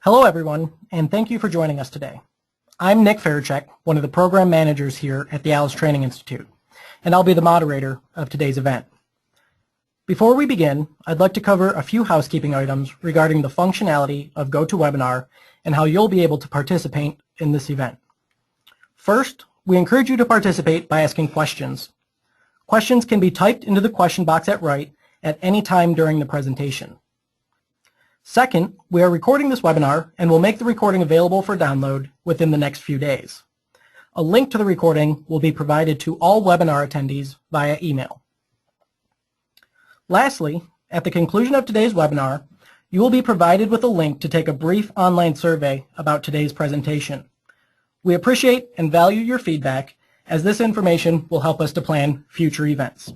Hello everyone, and thank you for joining us today. I'm Nick Faircheck, one of the program managers here at the ALICE Training Institute, and I'll be the moderator of today's event. Before we begin, I'd like to cover a few housekeeping items regarding the functionality of GoToWebinar and how you'll be able to participate in this event. First, we encourage you to participate by asking questions. Questions can be typed into the question box at right at any time during the presentation. Second, we are recording this webinar and will make the recording available for download within the next few days. A link to the recording will be provided to all webinar attendees via email. Lastly, at the conclusion of today's webinar, you will be provided with a link to take a brief online survey about today's presentation. We appreciate and value your feedback, as this information will help us to plan future events.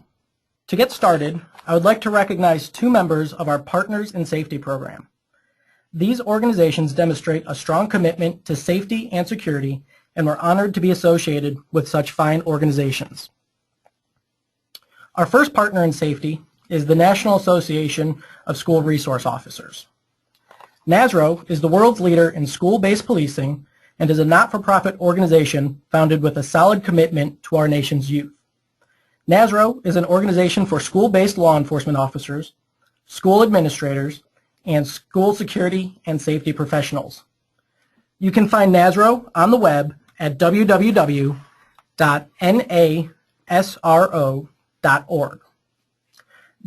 To get started, I would like to recognize two members of our Partners in Safety program. These organizations demonstrate a strong commitment to safety and security, and we're honored to be associated with such fine organizations. Our first partner in safety is the National Association of School Resource Officers. NASRO is the world's leader in school-based policing and is a not-for-profit organization founded with a solid commitment to our nation's youth. NASRO is an organization for school-based law enforcement officers, school administrators, and school security and safety professionals. You can find NASRO on the web at www.nasro.org.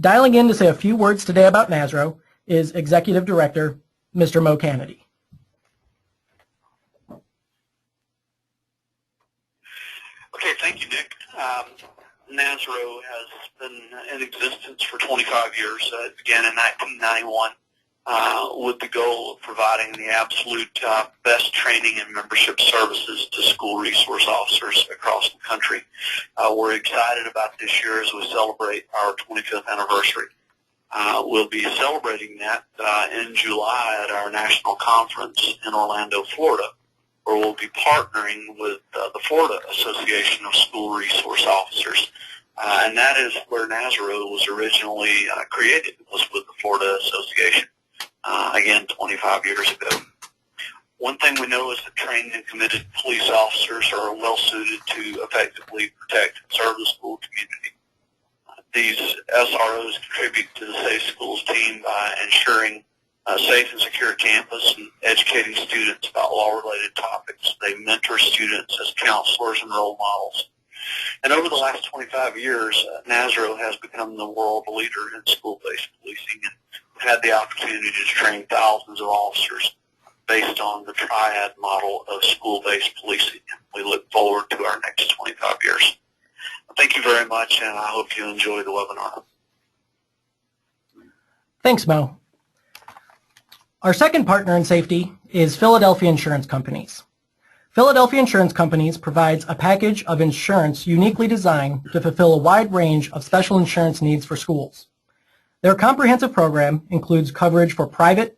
Dialing in to say a few words today about NASRO is Executive Director, Mr. Mo Kennedy. Okay, thank you, Nick. NASRO has been in existence for 25 years. It began in 1991 with the goal of providing the absolute best training and membership services to school resource officers across the country. We're excited about this year as we celebrate our 25th anniversary. We'll be celebrating that in July at our national conference in Orlando, Florida, where we'll be partnering with the Florida Association of School Resource Officers. And that is where NASRO was originally created, was with the Florida Association, again, 25 years ago. One thing we know is that trained and committed police officers are well suited to effectively protect and serve the school community. These SROs contribute to the Safe Schools team by ensuring a safe and secure campus and educating students about law-related topics. They mentor students as counselors and role models. And over the last 25 years, NASRO has become the world leader in school-based policing, and we've had the opportunity to train thousands of officers based on the triad model of school-based policing. We look forward to our next 25 years. Thank you very much, and I hope you enjoy the webinar. Thanks, Mo. Our second partner in safety is Philadelphia Insurance Companies. Philadelphia Insurance Companies provides a package of insurance uniquely designed to fulfill a wide range of special insurance needs for schools. Their comprehensive program includes coverage for private,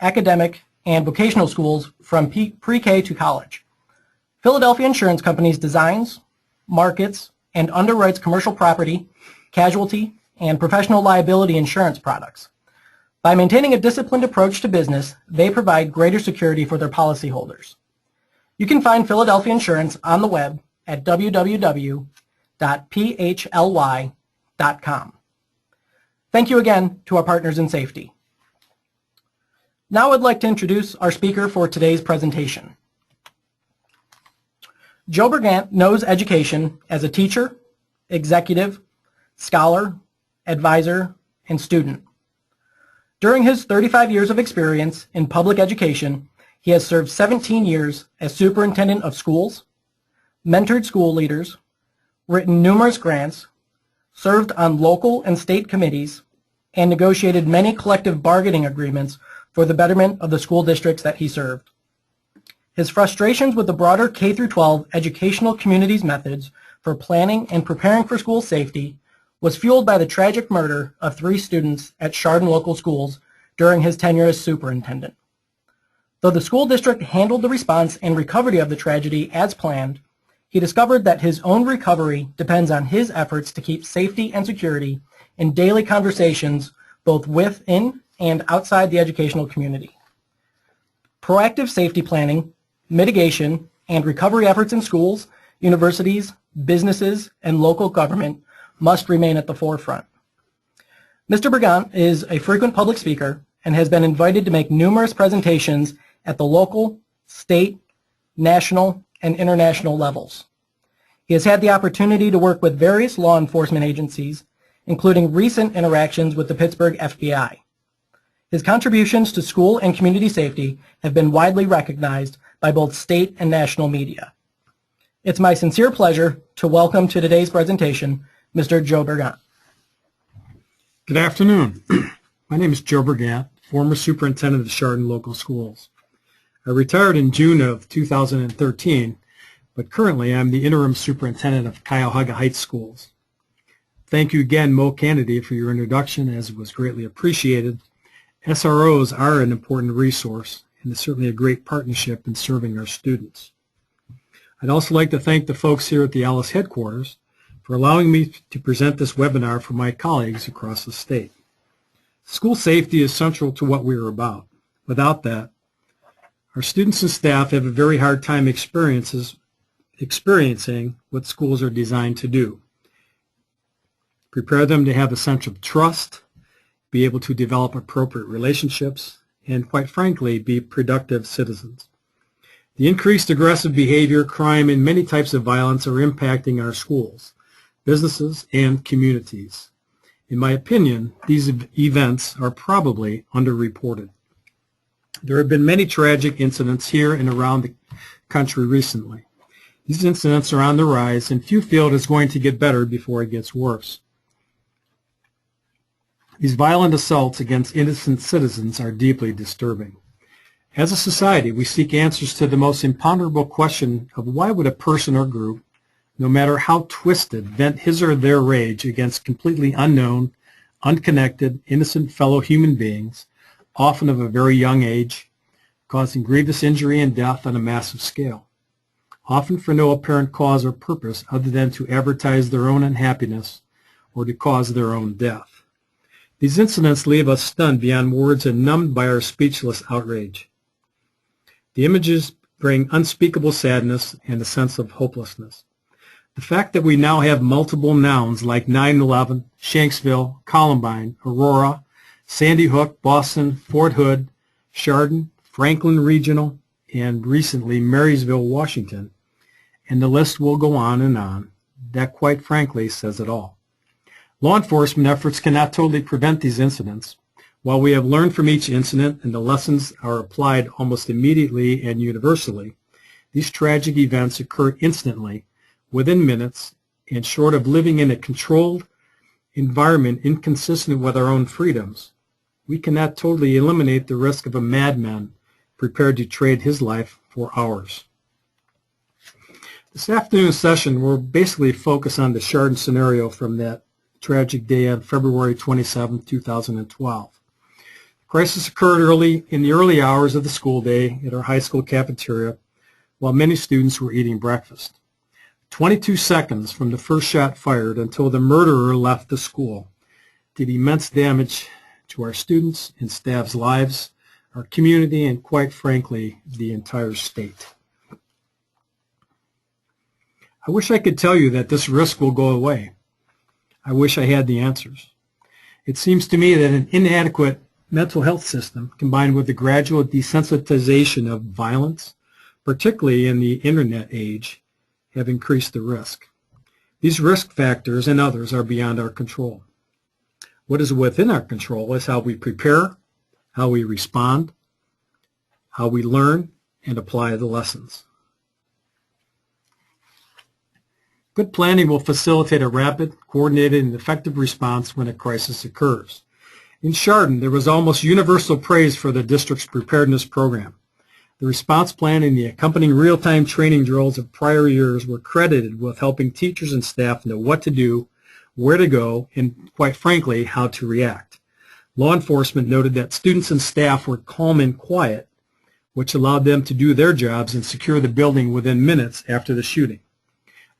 academic, and vocational schools from pre-K to college. Philadelphia Insurance Companies designs, markets, and underwrites commercial property, casualty, and professional liability insurance products. By maintaining a disciplined approach to business, they provide greater security for their policyholders. You can find Philadelphia Insurance on the web at www.phly.com. Thank you again to our partners in safety. Now I'd like to introduce our speaker for today's presentation. Joe Bergant knows education as a teacher, executive, scholar, advisor, and student. During his 35 years of experience in public education, he has served 17 years as superintendent of schools, mentored school leaders, written numerous grants, served on local and state committees, and negotiated many collective bargaining agreements for the betterment of the school districts that he served. His frustrations with the broader K-12 educational community's methods for planning and preparing for school safety was fueled by the tragic murder of 3 students at Chardon Local Schools during his tenure as superintendent. Though the school district handled the response and recovery of the tragedy as planned, he discovered that his own recovery depends on his efforts to keep safety and security in daily conversations both within and outside the educational community. proactive safety planning, mitigation, and recovery efforts in schools, universities, businesses, and local government must remain at the forefront. Mr. Brigant is a frequent public speaker and has been invited to make numerous presentations at the local, state, national, and international levels. He has had the opportunity to work with various law enforcement agencies, including recent interactions with the Pittsburgh FBI. His contributions to school and community safety have been widely recognized by both state and national media. It's my sincere pleasure to welcome to today's presentation Mr. Joe Brigant. Good afternoon. My name is Joe Brigant, former superintendent of the Chardon Local Schools. I retired in June of 2013, but currently I'm the interim superintendent of Cuyahoga Heights Schools. Thank you again, Mo Kennedy, for your introduction, as it was greatly appreciated. SROs are an important resource, and it's certainly a great partnership in serving our students. I'd also like to thank the folks here at the Alice headquarters for allowing me to present this webinar for my colleagues across the state. School safety is central to what we are about. Without that, our students and staff have a very hard time experiencing what schools are designed to do. Prepare them to have a sense of trust, be able to develop appropriate relationships, and quite frankly, be productive citizens. The increased aggressive behavior, crime, and many types of violence are impacting our schools, businesses, and communities. In my opinion, these events are probably underreported. There have been many tragic incidents here and around the country recently. These incidents are on the rise, and few feel it is going to get better before it gets worse. These violent assaults against innocent citizens are deeply disturbing. As a society, we seek answers to the most imponderable question of why would a person or group, no matter how twisted, vent his or their rage against completely unknown, unconnected, innocent fellow human beings, often of a very young age, causing grievous injury and death on a massive scale, often for no apparent cause or purpose other than to advertise their own unhappiness or to cause their own death. These incidents leave us stunned beyond words and numbed by our speechless outrage. The images bring unspeakable sadness and a sense of hopelessness. The fact that we now have multiple nouns like 9/11, Shanksville, Columbine, Aurora, Sandy Hook, Boston, Fort Hood, Chardon, Franklin Regional, and recently Marysville, Washington, and the list will go on, that quite frankly says it all. Law enforcement efforts cannot totally prevent these incidents. While we have learned from each incident and the lessons are applied almost immediately and universally, these tragic events occur instantly, within minutes, and short of living in a controlled environment inconsistent with our own freedoms, we cannot totally eliminate the risk of a madman prepared to trade his life for ours. This afternoon's session will basically focus on the Chardon scenario from that tragic day on February 27, 2012. The crisis occurred in the early hours of the school day at our high school cafeteria while many students were eating breakfast. 22 seconds from the first shot fired until the murderer left the school did immense damage to our students and staff's lives, our community, and quite frankly, the entire state. I wish I could tell you that this risk will go away. I wish I had the answers. It seems to me that an inadequate mental health system combined with the gradual desensitization of violence, particularly in the internet age, have increased the risk. These risk factors and others are beyond our control. What is within our control is how we prepare, how we respond, how we learn and apply the lessons. Good planning will facilitate a rapid, coordinated, and effective response when a crisis occurs. In Chardon, there was almost universal praise for the district's preparedness program. The response plan and the accompanying real-time training drills of prior years were credited with helping teachers and staff know what to do, where to go, and quite frankly, how to react. Law enforcement noted that students and staff were calm and quiet, which allowed them to do their jobs and secure the building within minutes after the shooting.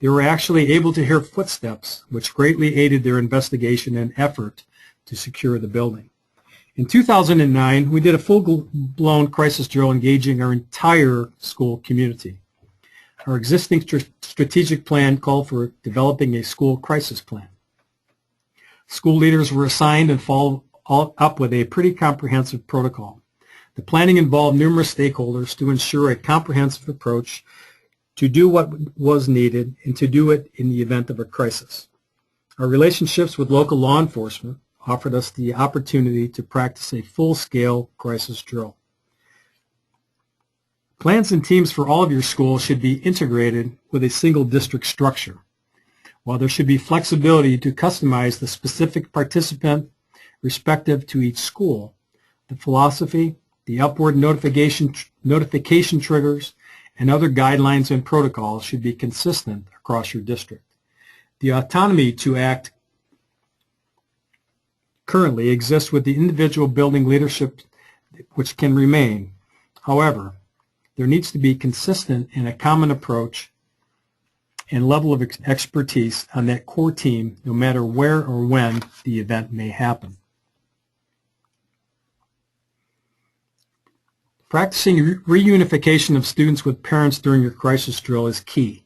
They were actually able to hear footsteps, which greatly aided their investigation and effort to secure the building. In 2009, we did a full-blown crisis drill engaging our entire school community. Our existing strategic plan called for developing a school crisis plan. School leaders were assigned and followed up with a pretty comprehensive protocol. The planning involved numerous stakeholders to ensure a comprehensive approach to do what was needed and to do it in the event of a crisis. Our relationships with local law enforcement offered us the opportunity to practice a full-scale crisis drill. Plans and teams for all of your schools should be integrated with a single district structure. While there should be flexibility to customize the specific participant respective to each school, the philosophy, the upward notification triggers, and other guidelines and protocols should be consistent across your district. The autonomy to act currently exists with the individual building leadership, which can remain. However, there needs to be consistent and a common approach and level of expertise on that core team, no matter where or when the event may happen. Practicing reunification of students with parents during your crisis drill is key.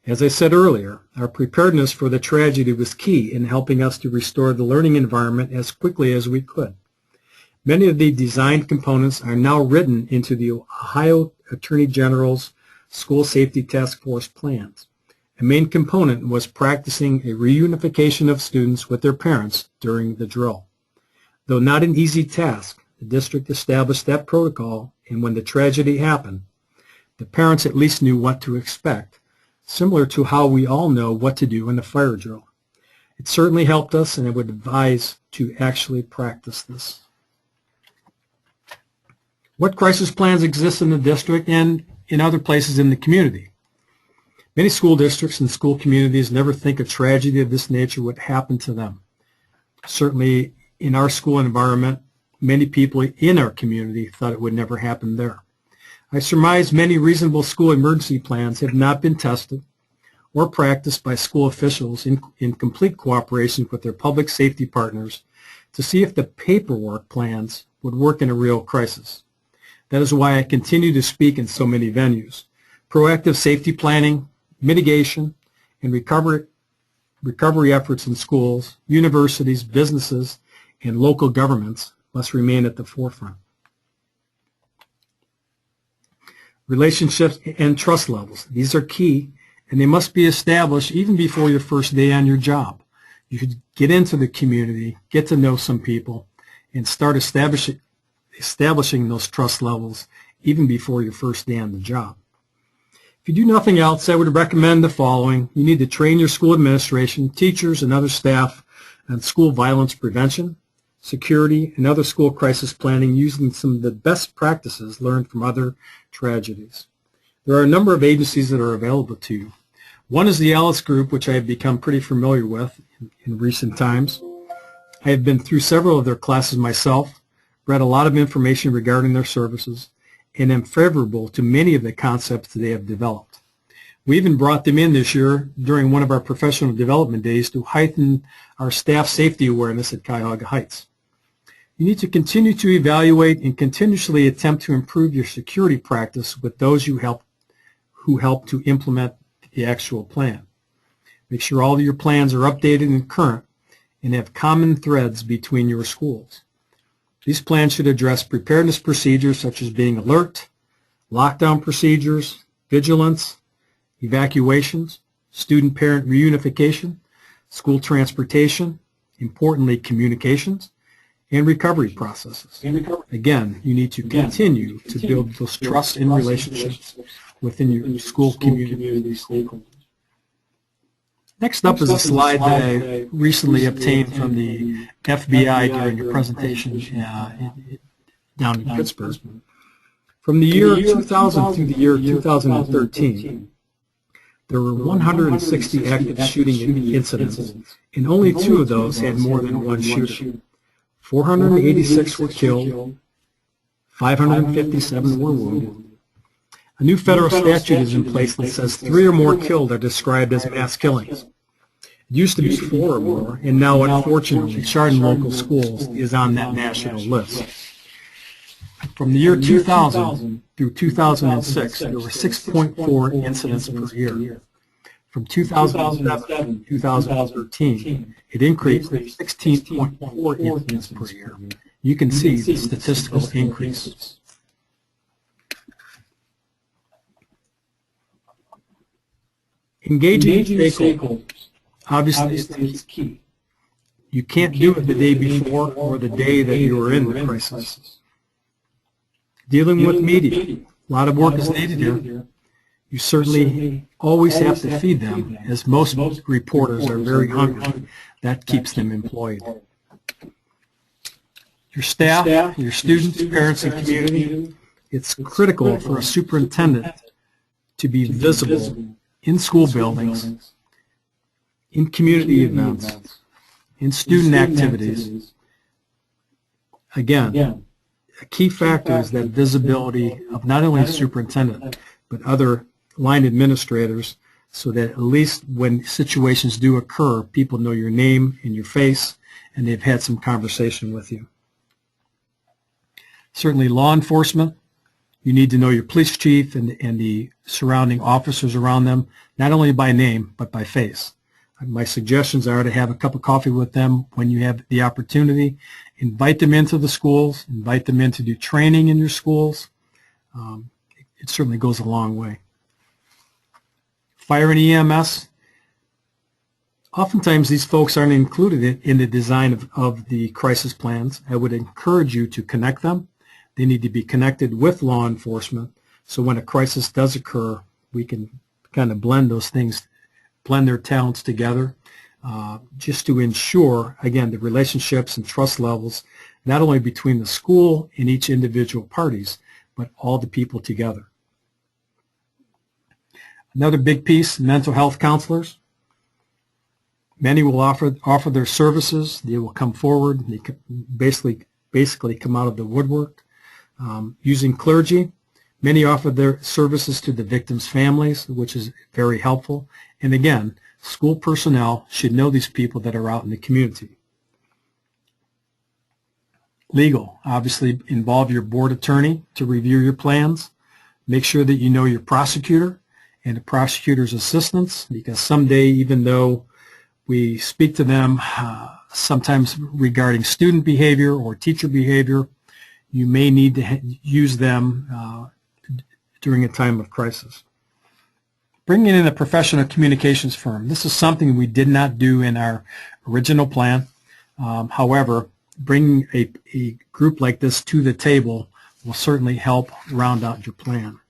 As I said earlier, our preparedness for the tragedy was key in helping us to restore the learning environment as quickly as we could. Many of the designed components are now written into the Ohio Attorney General's School Safety Task Force plans. A main component was practicing a reunification of students with their parents during the drill. Though not an easy task, the district established that protocol, and when the tragedy happened, the parents at least knew what to expect, similar to how we all know what to do in a fire drill. It certainly helped us, and I would advise to actually practice this. What crisis plans exist in the district and in other places in the community? Many school districts and school communities never think a tragedy of this nature would happen to them. Certainly in our school environment, many people in our community thought it would never happen there. I surmise many reasonable school emergency plans have not been tested or practiced by school officials in complete cooperation with their public safety partners to see if the paperwork plans would work in a real crisis. That is why I continue to speak in so many venues. Proactive safety planning, mitigation, and recovery efforts in schools, universities, businesses, and local governments must remain at the forefront. Relationships and trust levels. These are key, and they must be established even before your first day on your job. You should get into the community, get to know some people, and start establishing those trust levels even before your first day on the job. If you do nothing else, I would recommend the following. You need to train your school administration, teachers, and other staff on school violence prevention, security, and other school crisis planning using some of the best practices learned from other tragedies. There are a number of agencies that are available to you. One is the Alice Group, which I have become pretty familiar with in recent times. I have been through several of their classes myself, read a lot of information regarding their services, and am favorable to many of the concepts that they have developed. We even brought them in this year during one of our professional development days to heighten our staff safety awareness at Cuyahoga Heights. You need to continue to evaluate and continuously attempt to improve your security practice with those who help to implement the actual plan. Make sure all of your plans are updated and current and have common threads between your schools. These plans should address preparedness procedures such as being alert, lockdown procedures, vigilance, evacuations, student-parent reunification, school transportation, importantly communications, and recovery processes. Again, you need to continue to build those trust and relationships within your school community. Next up is a slide that I recently obtained from the FBI during a presentation down in Pittsburgh. From the year 2000 through the year 2013, there were 160 active shooting incidents, and only 2 of those had more than one shooter. 486 were killed, 557 were wounded. A new federal statute is in place that says 3 or more killed are described as mass killings. It used to be 4 or more, and now, unfortunately, Chardon Local Schools is on that national list. From the year 2000 through 2006, there were 6.4 incidents per year. From 2007 to 2013, it increased to 16.4 incidents per year. You can see the statistical increase. Engaging stakeholders, obviously, is key. You can't do it the day before or the day that you were in the crisis. Dealing with media, a lot of work is needed here. You certainly always have to feed them, as most reporters are very hungry. That keeps them employed. Your staff, your students, parents, and community, it's critical for a superintendent to be visible in school buildings, in community events, in student activities. Again, a key factor is that visibility of not only the superintendent, but other line administrators, so that at least when situations do occur, people know your name and your face, and they've had some conversation with you. Certainly law enforcement, you need to know your police chief and the surrounding officers around them, not only by name, but by face. My suggestions are to have a cup of coffee with them when you have the opportunity. Invite them into the schools, invite them in to do training in your schools. It certainly goes a long way. Fire and EMS, oftentimes these folks aren't included in the design of the crisis plans. I would encourage you to connect them. They need to be connected with law enforcement, so when a crisis does occur, we can kind of blend those things, blend their talents together, just to ensure, again, the relationships and trust levels, not only between the school and each individual parties, but all the people together. Another big piece, mental health counselors. Many will offer their services. They will come forward. They basically come out of the woodwork. Using clergy, many offer their services to the victims' families, which is very helpful. And again, school personnel should know these people that are out in the community. Legal, obviously involve your board attorney to review your plans. Make sure that you know your prosecutor and the prosecutor's assistants, because someday, even though we speak to them sometimes regarding student behavior or teacher behavior, you may need to use them during a time of crisis. Bringing in a professional communications firm. This is something we did not do in our original plan. However, bringing a group like this to the table will certainly help round out your plan.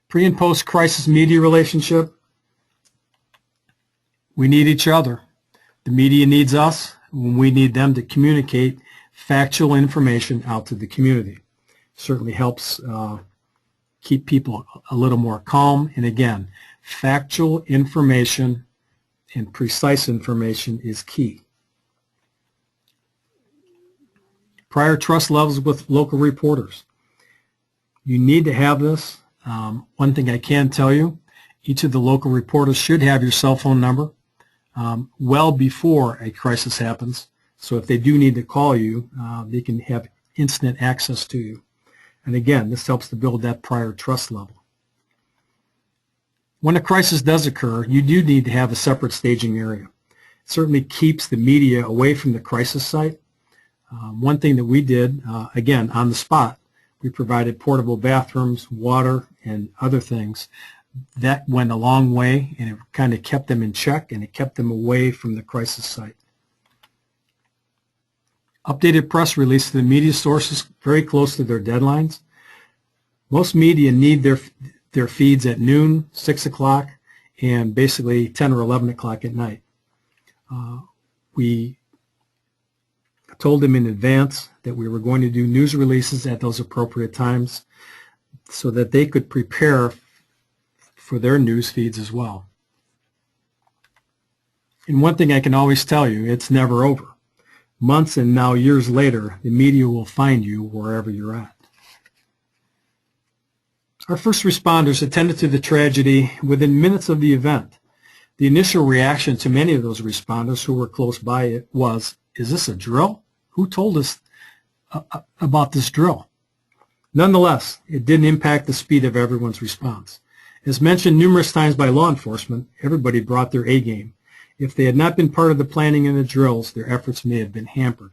Pre- and post-crisis media relationship. We need each other. The media needs us, and we need them to communicate factual information out to the community. Certainly helps keep people a little more calm. And again, factual information and precise information is key. Prior trust levels with local reporters. You need to have this. One thing I can tell you, each of the local reporters should have your cell phone number well before a crisis happens. So if they do need to call you, they can have instant access to you. And again, this helps to build that prior trust level. When a crisis does occur, you do need to have a separate staging area. It certainly keeps the media away from the crisis site. One thing that we did, again, on the spot, we provided portable bathrooms, water, and other things. That went a long way, and it kind of kept them in check, and it kept them away from the crisis site. Updated press release to the media sources very close to their deadlines. Most media need their feeds at noon, 6 o'clock, and basically 10 or 11 o'clock at night. We told them in advance that we were going to do news releases at those appropriate times so that they could prepare for their news feeds as well. And one thing I can always tell you, it's never over. Months and now years later, the media will find you wherever you're at. Our first responders attended to the tragedy within minutes of the event. The initial reaction to many of those responders who were close by it was, "Is this a drill? Who told us about this drill?" Nonetheless, it didn't impact the speed of everyone's response. As mentioned numerous times by law enforcement, everybody brought their A game. If they had not been part of the planning and the drills, their efforts may have been hampered.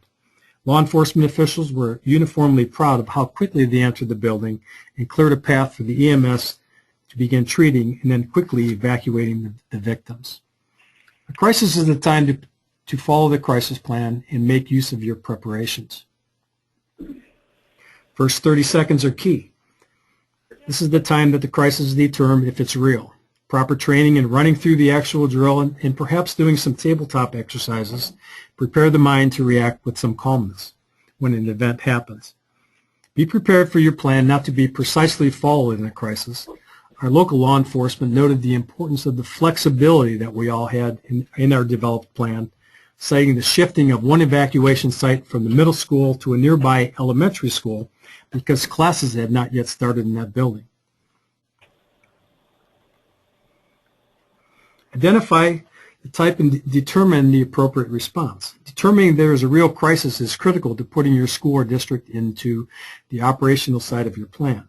Law enforcement officials were uniformly proud of how quickly they entered the building and cleared a path for the EMS to begin treating and then quickly evacuating the victims. A crisis is the time to follow the crisis plan and make use of your preparations. First 30 seconds are key. This is the time that the crisis is determined if it's real. Proper training and running through the actual drill and perhaps doing some tabletop exercises prepare the mind to react with some calmness when an event happens. Be prepared for your plan not to be precisely followed in a crisis. Our local law enforcement noted the importance of the flexibility that we all had in our developed plan, citing the shifting of one evacuation site from the middle school to a nearby elementary school because classes had not yet started in that building. Identify the type and determine the appropriate response. Determining there is a real crisis is critical to putting your school or district into the operational side of your plan.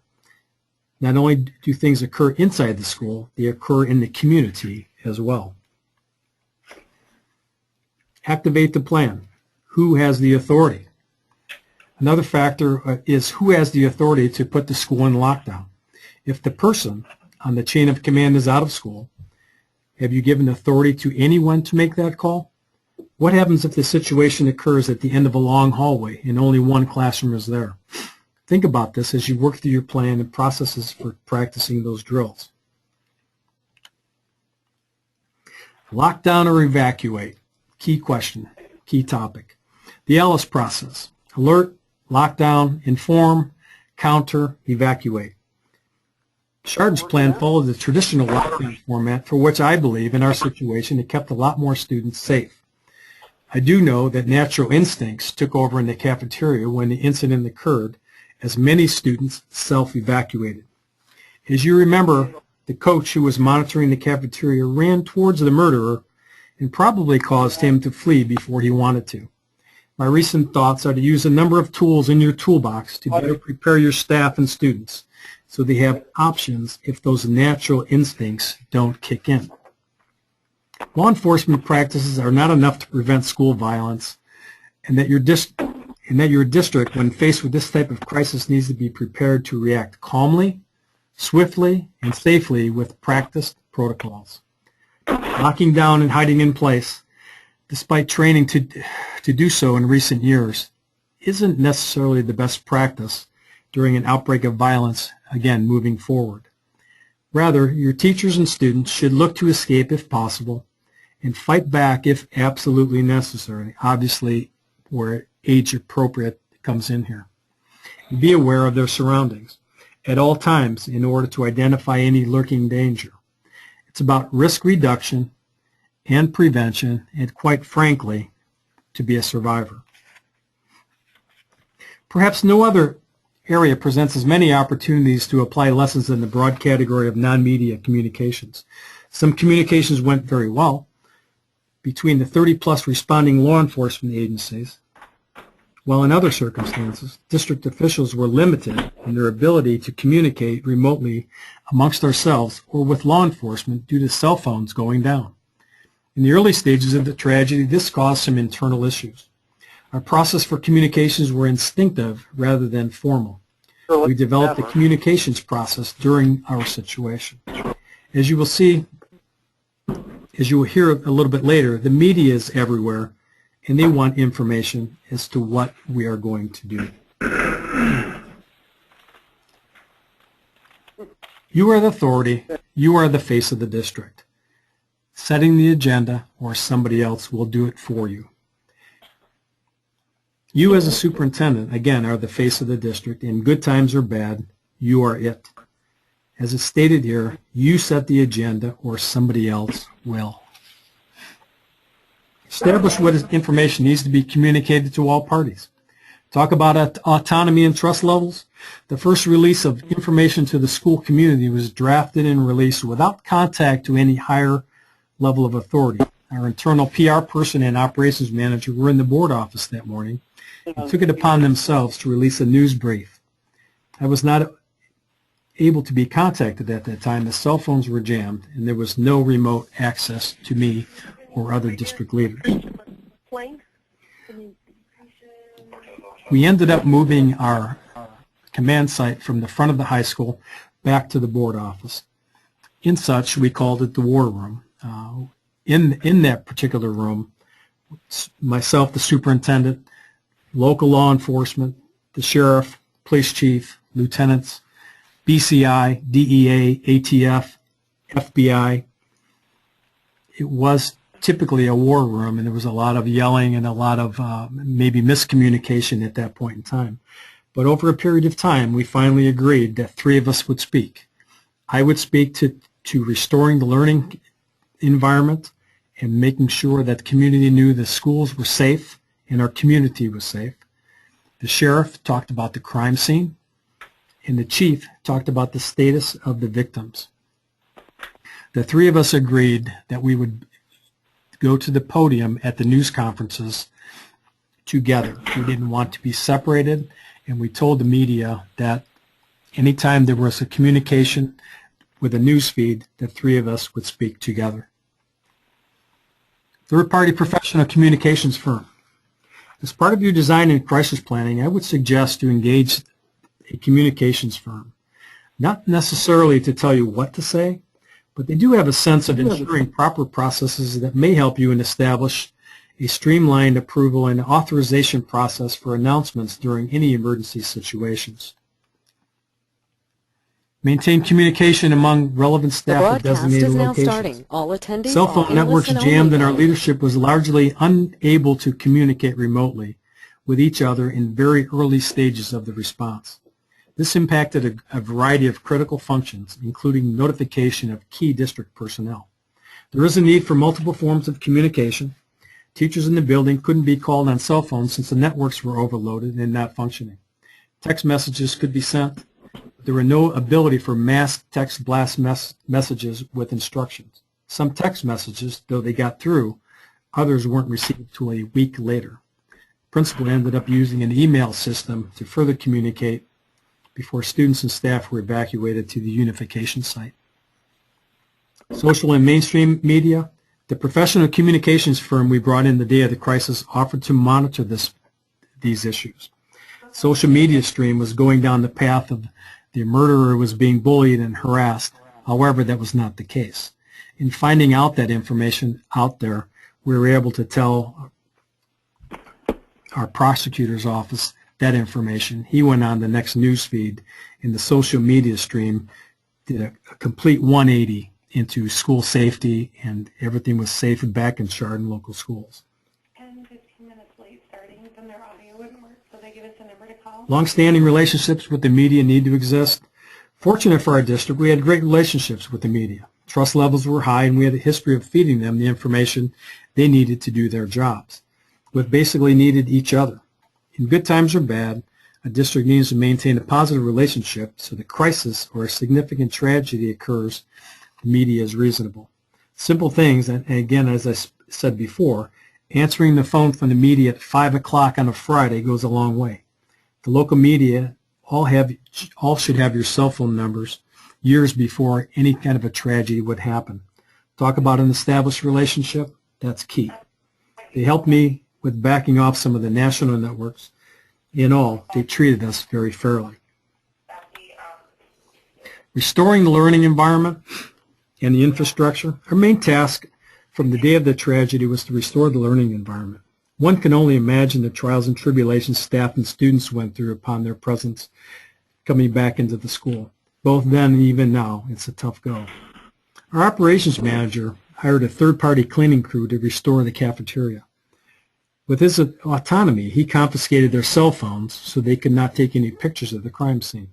Not only do things occur inside the school, they occur in the community as well. Activate the plan. Who has the authority? Another factor is who has the authority to put the school in lockdown. If the person on the chain of command is out of school, have you given authority to anyone to make that call? What happens if the situation occurs at the end of a long hallway and only one classroom is there? Think about this as you work through your plan and processes for practicing those drills. Lock down or evacuate. Key question, key topic. The Alice process. Alert, lockdown, inform, counter, evacuate. Chardon's plan followed the traditional lockdown format, for which I believe in our situation it kept a lot more students safe. I do know that natural instincts took over in the cafeteria when the incident occurred, as many students self-evacuated. As you remember, the coach who was monitoring the cafeteria ran towards the murderer and probably caused him to flee before he wanted to. My recent thoughts are to use a number of tools in your toolbox to better prepare your staff and students so they have options if those natural instincts don't kick in. Law enforcement practices are not enough to prevent school violence, and that your district, when faced with this type of crisis, needs to be prepared to react calmly, swiftly, and safely with practiced protocols. Locking down and hiding in place, despite training to do so in recent years, isn't necessarily the best practice during an outbreak of violence, again, moving forward. Rather, your teachers and students should look to escape if possible and fight back if absolutely necessary, obviously where age appropriate comes in here. Be aware of their surroundings at all times in order to identify any lurking danger. It's about risk reduction and prevention, and quite frankly, to be a survivor. Perhaps no other area presents as many opportunities to apply lessons in the broad category of non-media communications. Some communications went very well between the 30-plus responding law enforcement agencies, while in other circumstances, district officials were limited in their ability to communicate remotely amongst ourselves or with law enforcement due to cell phones going down. In the early stages of the tragedy, this caused some internal issues. Our process for communications were instinctive rather than formal. We developed a communications process during our situation. As you will see, as you will hear a little bit later, the media is everywhere, and they want information as to what we are going to do. You are the authority. You are the face of the district. Setting the agenda, or somebody else will do it for you. You as a superintendent, again, are the face of the district. In good times or bad, you are it. As it's stated here, you set the agenda or somebody else will. Establish what information needs to be communicated to all parties. Talk about autonomy and trust levels. The first release of information to the school community was drafted and released without contact to any higher level of authority. Our internal PR person and operations manager were in the board office that morning and took it upon themselves to release a news brief. I was not able to be contacted at that time. The cell phones were jammed, and there was no remote access to me or other district leaders. We ended up moving our command site from the front of the high school back to the board office. In such, we called it the war room. In that particular room, myself, the superintendent, local law enforcement, the sheriff, police chief, lieutenants, BCI, DEA, ATF, FBI. It was typically a war room, and there was a lot of yelling and a lot of maybe miscommunication at that point in time. But over a period of time, we finally agreed that three of us would speak. I would speak to restoring the learning environment and making sure that the community knew the schools were safe and our community was safe. The sheriff talked about the crime scene, and the chief talked about the status of the victims. The three of us agreed that we would go to the podium at the news conferences together. We didn't want to be separated, and we told the media that anytime there was a communication with a news feed, the three of us would speak together. Third-party professional communications firm. As part of your design and crisis planning, I would suggest to engage a communications firm. Not necessarily to tell you what to say, but they do have a sense of ensuring proper processes that may help you and establish a streamlined approval and authorization process for announcements during any emergency situations. Maintain communication among relevant staff at designated locations. Cell phone networks jammed, and our leadership was largely unable to communicate remotely with each other in very early stages of the response. This impacted a variety of critical functions, including notification of key district personnel. There is a need for multiple forms of communication. Teachers in the building couldn't be called on cell phones since the networks were overloaded and not functioning. Text messages could be sent. There were no ability for mass text blast messages with instructions. Some text messages, though they got through, others weren't received until a week later. Principal ended up using an email system to further communicate before students and staff were evacuated to the unification site. Social and mainstream media. The professional communications firm we brought in the day of the crisis offered to monitor these issues. Social media stream was going down the path of the murderer was being bullied and harassed. However, that was not the case. In finding out that information out there, we were able to tell our prosecutor's office that information. He went on the next news feed, and the social media stream did a complete 180 into school safety, and everything was safe and back in Chardon local schools. 10, 15 minutes late starting, then their audio wouldn't work, so they give us a number to call. Long-standing relationships with the media need to exist. Fortunate for our district, we had great relationships with the media. Trust levels were high, and we had a history of feeding them the information they needed to do their jobs. We basically needed each other. In good times or bad, a district needs to maintain a positive relationship so the crisis or a significant tragedy occurs, the media is reasonable. Simple things, and again, as I said before, answering the phone from the media at 5 o'clock on a Friday goes a long way. The local media all should have your cell phone numbers years before any kind of a tragedy would happen. Talk about an established relationship, that's key. They helped me with backing off some of the national networks. In all, they treated us very fairly. Restoring the learning environment and the infrastructure. Our main task from the day of the tragedy was to restore the learning environment. One can only imagine the trials and tribulations staff and students went through upon their presence coming back into the school. Both then and even now, it's a tough go. Our operations manager hired a third-party cleaning crew to restore the cafeteria. With his autonomy, he confiscated their cell phones so they could not take any pictures of the crime scene.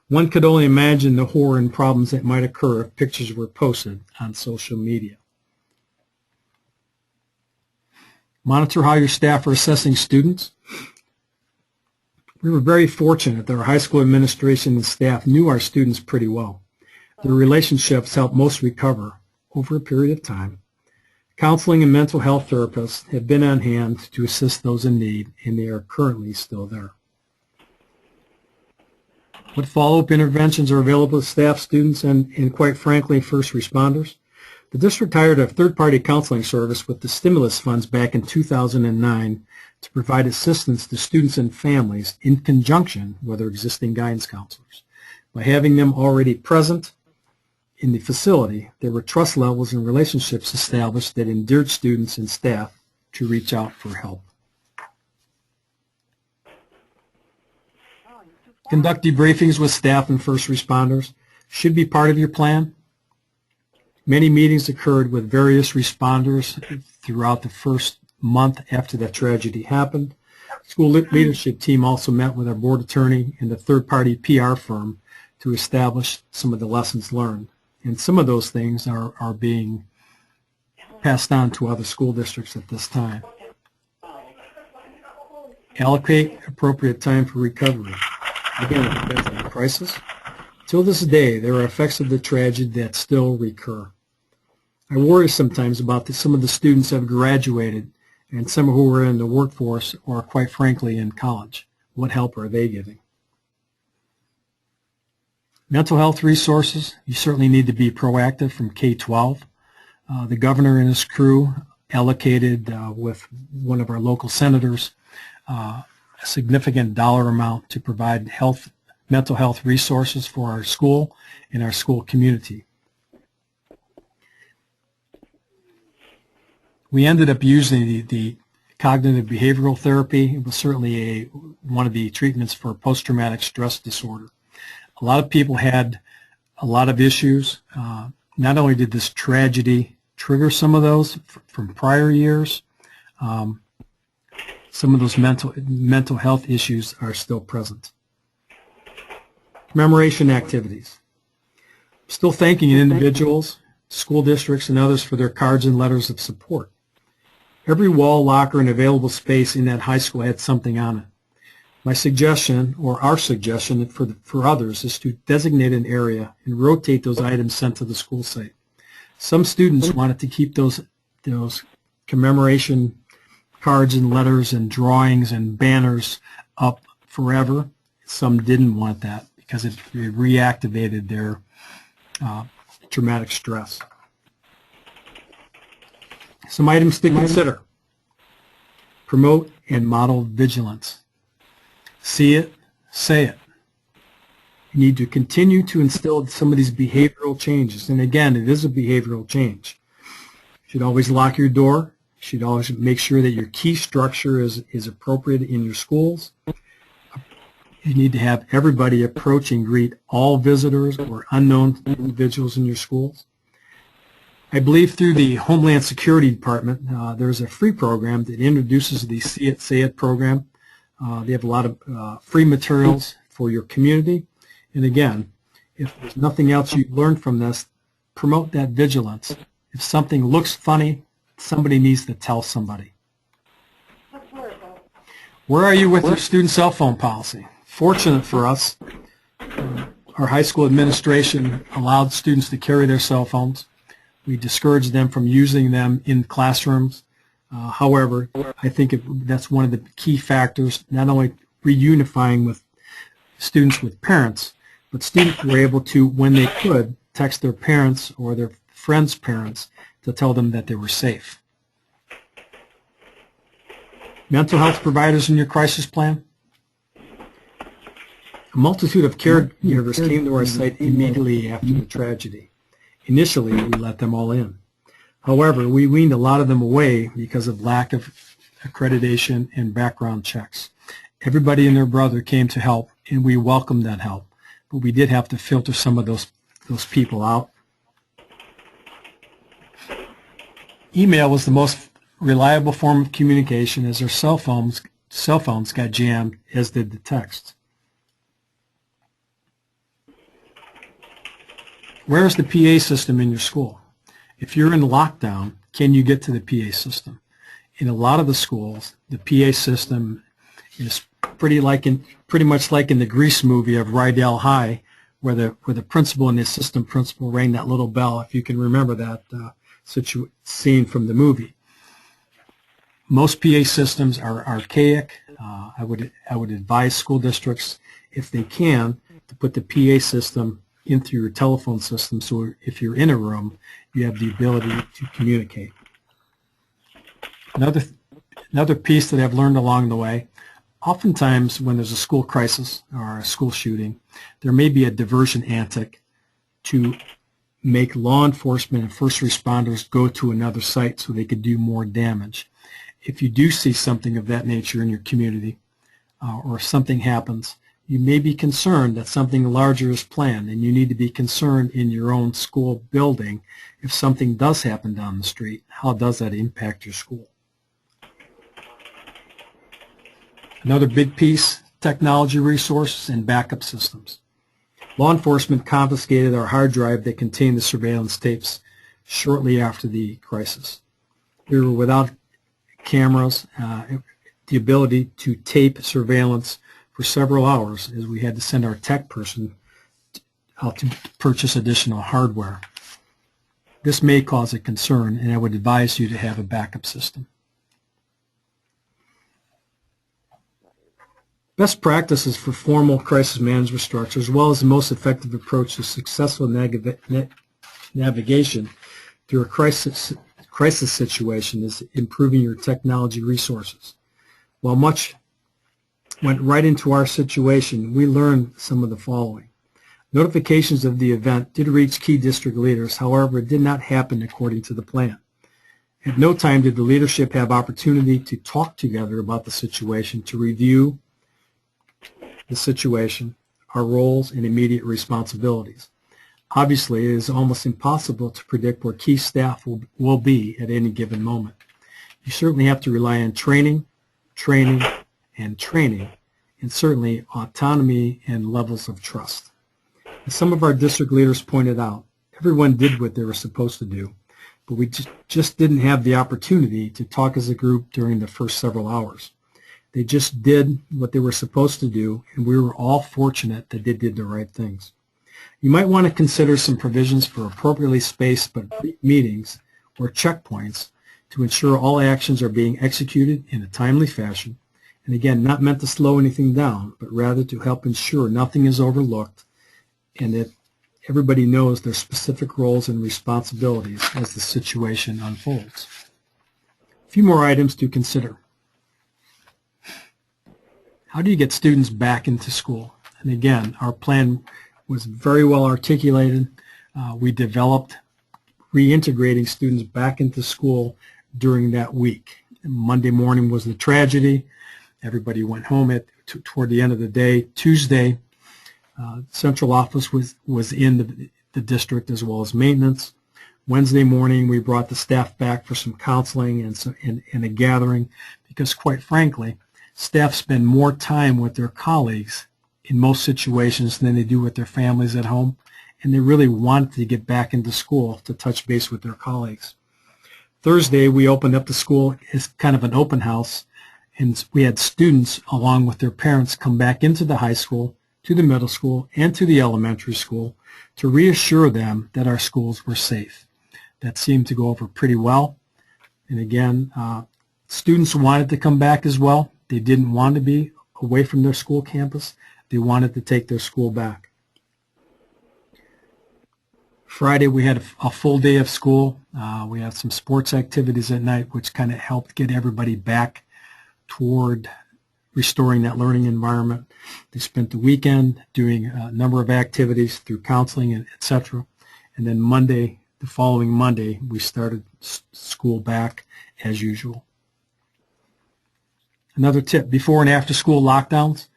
One could only imagine the horror and problems that might occur if pictures were posted on social media. Monitor how your staff are assessing students. We were very fortunate that our high school administration and staff knew our students pretty well. Their relationships helped most recover over a period of time. Counseling and mental health therapists have been on hand to assist those in need, and they are currently still there. What follow-up interventions are available to staff, students, and quite frankly, first responders? The district hired a third-party counseling service with the stimulus funds back in 2009 to provide assistance to students and families in conjunction with their existing guidance counselors. By having them already present in the facility, there were trust levels and relationships established that endeared students and staff to reach out for help. Conduct debriefings with staff and first responders. Should be part of your plan. Many meetings occurred with various responders throughout the first month after that tragedy happened. School leadership team also met with our board attorney and the third-party PR firm to establish some of the lessons learned. And some of those things are being passed on to other school districts at this time. Allocate appropriate time for recovery. Again, it depends on the crisis. Till this day, there are effects of the tragedy that still recur. I worry sometimes about some of the students who have graduated and some who are in the workforce or, quite frankly, in college. What help are they getting? Mental health resources, you certainly need to be proactive from K-12. The governor and his crew allocated with one of our local senators a significant dollar amount to provide mental health resources for our school and our school community. We ended up using the cognitive behavioral therapy. It was certainly one of the treatments for post-traumatic stress disorder. A lot of people had a lot of issues. Not only did this tragedy trigger some of those from prior years, some of those mental health issues are still present. Commemoration activities. Still thanking individuals, school districts, and others for their cards and letters of support. Every wall, locker, and available space in that high school had something on it. My suggestion, or our suggestion for others, is to designate an area and rotate those items sent to the school site. Some students wanted to keep those commemoration cards and letters and drawings and banners up forever. Some didn't want that because it reactivated their traumatic stress. Some items to consider. Promote and model vigilance. See it, say it. You need to continue to instill some of these behavioral changes. And again, it is a behavioral change. You should always lock your door. You should always make sure that your key structure is appropriate in your schools. You need to have everybody approach and greet all visitors or unknown individuals in your schools. I believe through the Homeland Security Department, there's a free program that introduces the See It, Say It program. They have a lot of free materials for your community. And again, if there's nothing else you've learned from this, promote that vigilance. If something looks funny, somebody needs to tell somebody. Where are you with your student cell phone policy? Fortunate for us, our high school administration allowed students to carry their cell phones. We discouraged them from using them in classrooms. However, I think that's one of the key factors, not only reunifying with students with parents, but students were able to, when they could, text their parents or their friends' parents to tell them that they were safe. Mental health providers in your crisis plan. A multitude of caregivers came to our site immediately after the tragedy. Initially, we let them all in. However, we weaned a lot of them away because of lack of accreditation and background checks. Everybody and their brother came to help, and we welcomed that help. But we did have to filter some of those people out. Email was the most reliable form of communication, as our cell phones got jammed, as did the text. Where is the PA system in your school? If you're in lockdown, can you get to the PA system? In a lot of the schools, the PA system is pretty much like in the Grease movie of Rydell High, where the principal and the assistant principal rang that little bell. If you can remember that scene from the movie. Most PA systems are archaic. I would advise school districts, if they can, to put the PA system in through your telephone system, so if you're in a room, you have the ability to communicate. Another piece that I've learned along the way, oftentimes when there's a school crisis or a school shooting, there may be a diversion antic to make law enforcement and first responders go to another site so they could do more damage. If you do see something of that nature in your community, or if something happens, you may be concerned that something larger is planned, and you need to be concerned in your own school building if something does happen down the street. How does that impact your school? Another big piece, technology resources and backup systems. Law enforcement confiscated our hard drive that contained the surveillance tapes shortly after the crisis. We were without cameras, the ability to tape surveillance for several hours, as we had to send our tech person out to purchase additional hardware. This may cause a concern, and I would advise you to have a backup system. Best practices for formal crisis management structure, as well as the most effective approach to successful navigation through a crisis situation, is improving your technology resources. While much went right into our situation, we learned some of the following. Notifications of the event did reach key district leaders. However, it did not happen according to the plan. At no time did the leadership have opportunity to talk together about the situation, to review the situation, our roles, and immediate responsibilities. Obviously, it is almost impossible to predict where key staff will be at any given moment. You certainly have to rely on training, and certainly autonomy and levels of trust. As some of our district leaders pointed out, everyone did what they were supposed to do, but we just didn't have the opportunity to talk as a group during the first several hours. They just did what they were supposed to do, and we were all fortunate that they did the right things. You might want to consider some provisions for appropriately spaced but brief meetings or checkpoints to ensure all actions are being executed in a timely fashion, and again, not meant to slow anything down, but rather to help ensure nothing is overlooked and that everybody knows their specific roles and responsibilities as the situation unfolds. A few more items to consider. How do you get students back into school? And again, our plan was very well articulated. We developed reintegrating students back into school during that week. Monday morning was the tragedy. Everybody went home toward the end of the day. Tuesday, central office was in the district as well as maintenance. Wednesday morning, we brought the staff back for some counseling and a gathering, because quite frankly, staff spend more time with their colleagues in most situations than they do with their families at home, and they really want to get back into school to touch base with their colleagues. Thursday, we opened up the school as kind of an open house, and we had students along with their parents come back into the high school, to the middle school, and to the elementary school to reassure them that our schools were safe. That seemed to go over pretty well. And again, students wanted to come back as well. They didn't want to be away from their school campus. They wanted to take their school back. Friday, we had a full day of school. We had some sports activities at night, which kind of helped get everybody back toward restoring that learning environment. They spent the weekend doing a number of activities through counseling, etc. And then Monday, the following Monday, we started school back as usual. Another tip, before and after school lockdowns,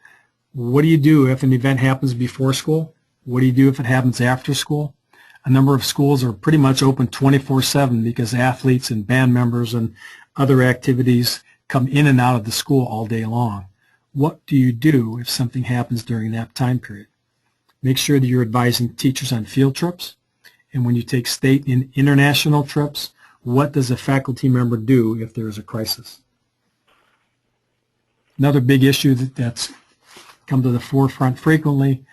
what do you do if an event happens before school? What do you do if it happens after school? A number of schools are pretty much open 24/7 because athletes and band members and other activities come in and out of the school all day long. What do you do if something happens during that time period? Make sure that you're advising teachers on field trips. And when you take state and international trips, what does a faculty member do if there is a crisis? Another big issue that's come to the forefront frequently,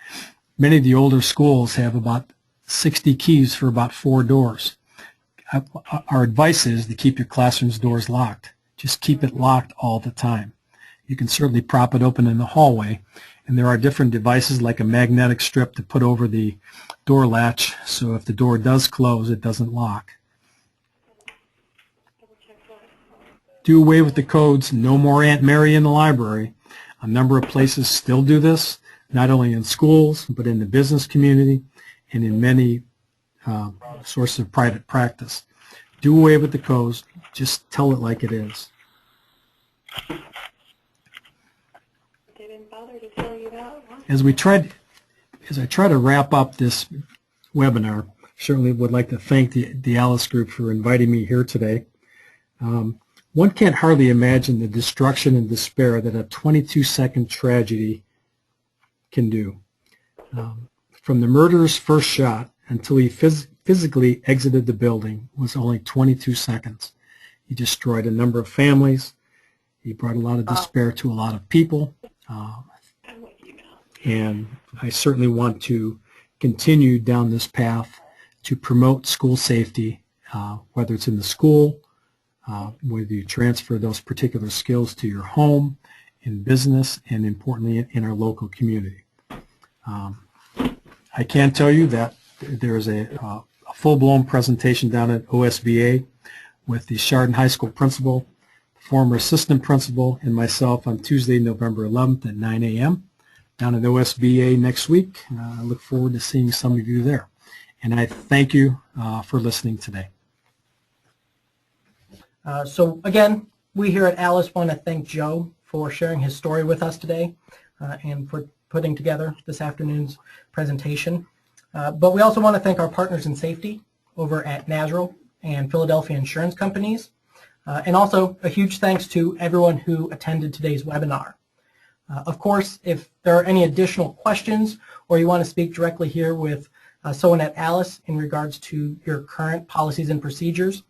many of the older schools have about 60 keys for about 4 doors. our advice is to keep your classroom's doors locked. Just keep it locked all the time. You can certainly prop it open in the hallway, and there are different devices like a magnetic strip to put over the door latch, so if the door does close, it doesn't lock. Do away with the codes, no more Aunt Mary in the library. A number of places still do this, not only in schools, but in the business community and in many sources of private practice. Do away with the codes, just tell it like it is. They didn't bother to tell you that. As I try to wrap up this webinar, certainly would like to thank the Alice Group for inviting me here today. One can't hardly imagine the destruction and despair that a 22-second tragedy can do. From the murderer's first shot until he physically exited the building was only 22 seconds. He destroyed a number of families. He brought a lot of despair to a lot of people. And I certainly want to continue down this path to promote school safety, whether it's in the school, whether you transfer those particular skills to your home, in business, and importantly in our local community. I can tell you that there is a full-blown presentation down at OSBA with the Chardon High School principal, former assistant principal, and myself on Tuesday, November 11th at 9 a.m. down at OSBA next week. I look forward to seeing some of you there. And I thank you for listening today. So again, we here at Alice want to thank Joe for sharing his story with us today and for putting together this afternoon's presentation. But we also want to thank our partners in safety over at Nazareth and Philadelphia Insurance Companies. And also a huge thanks to everyone who attended today's webinar. Of course, if there are any additional questions or you want to speak directly here with someone at Alice in regards to your current policies and procedures,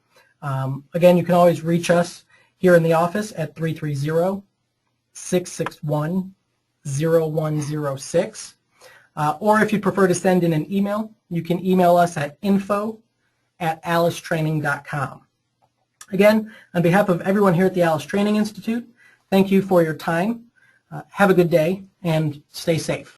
again, you can always reach us here in the office at 330-661-0106. Or if you prefer to send in an email, you can email us at info@alicetraining.com. Again, on behalf of everyone here at the Alice Training Institute, thank you for your time. Have a good day and stay safe.